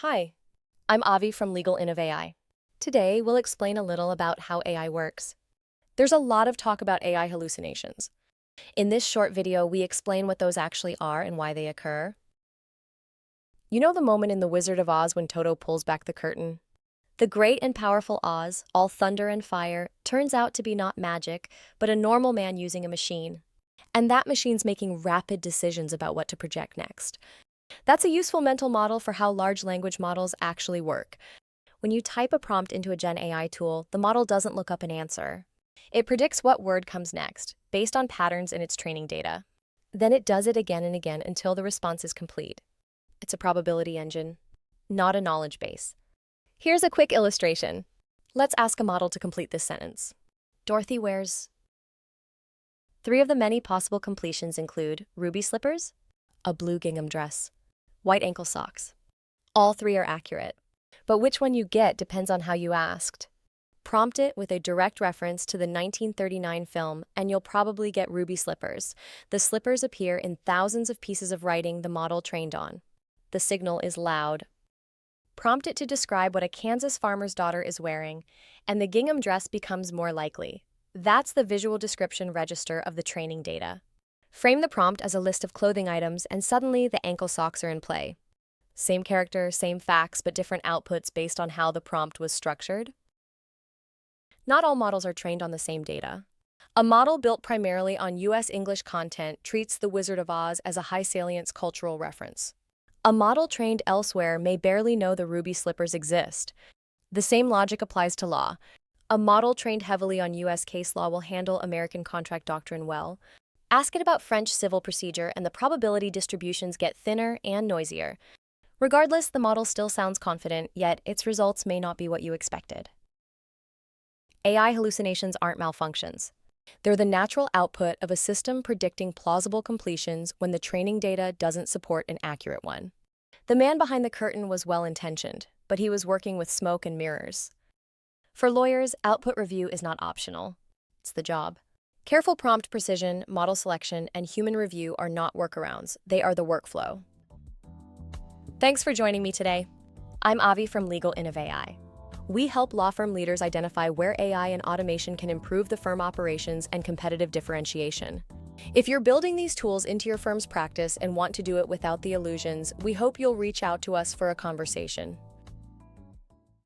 Hi, I'm Avi from Legal Innovative AI. Today, we'll explain a little about how AI works. There's a lot of talk about AI hallucinations. In this short video, we explain what those actually are and why they occur. You know the moment in The Wizard of Oz when Toto pulls back the curtain? The great and powerful Oz, all thunder and fire, turns out to be not magic, but a normal man using a machine. And that machine's making rapid decisions about what to project next. That's a useful mental model for how large language models actually work. When you type a prompt into a GenAI tool, the model doesn't look up an answer. It predicts what word comes next, based on patterns in its training data. Then it does it again and again until the response is complete. It's a probability engine, not a knowledge base. Here's a quick illustration. Let's ask a model to complete this sentence. Dorothy wears... Three of the many possible completions include ruby slippers, a blue gingham dress, white ankle socks. All three are accurate, but which one you get depends on how you asked. Prompt it with a direct reference to the 1939 film, and you'll probably get ruby slippers. The slippers appear in thousands of pieces of writing the model trained on. The signal is loud. Prompt it to describe what a Kansas farmer's daughter is wearing, and the gingham dress becomes more likely. That's the visual description register of the training data. Frame the prompt as a list of clothing items, and suddenly the ankle socks are in play. Same character, same facts, but different outputs based on how the prompt was structured. Not all models are trained on the same data. A model built primarily on US English content treats The Wizard of Oz as a high-salience cultural reference. A model trained elsewhere may barely know the ruby slippers exist. The same logic applies to law. A model trained heavily on US case law will handle American contract doctrine well. Ask it about French civil procedure, and the probability distributions get thinner and noisier. Regardless, the model still sounds confident, yet its results may not be what you expected. AI hallucinations aren't malfunctions. They're the natural output of a system predicting plausible completions when the training data doesn't support an accurate one. The man behind the curtain was well-intentioned, but he was working with smoke and mirrors. For lawyers, output review is not optional. It's the job. Careful prompt precision, model selection, and human review are not workarounds. They are the workflow. Thanks for joining me today. I'm Avi from Legal Innovative AI. We help law firm leaders identify where AI and automation can improve the firm operations and competitive differentiation. If you're building these tools into your firm's practice and want to do it without the illusions, we hope you'll reach out to us for a conversation.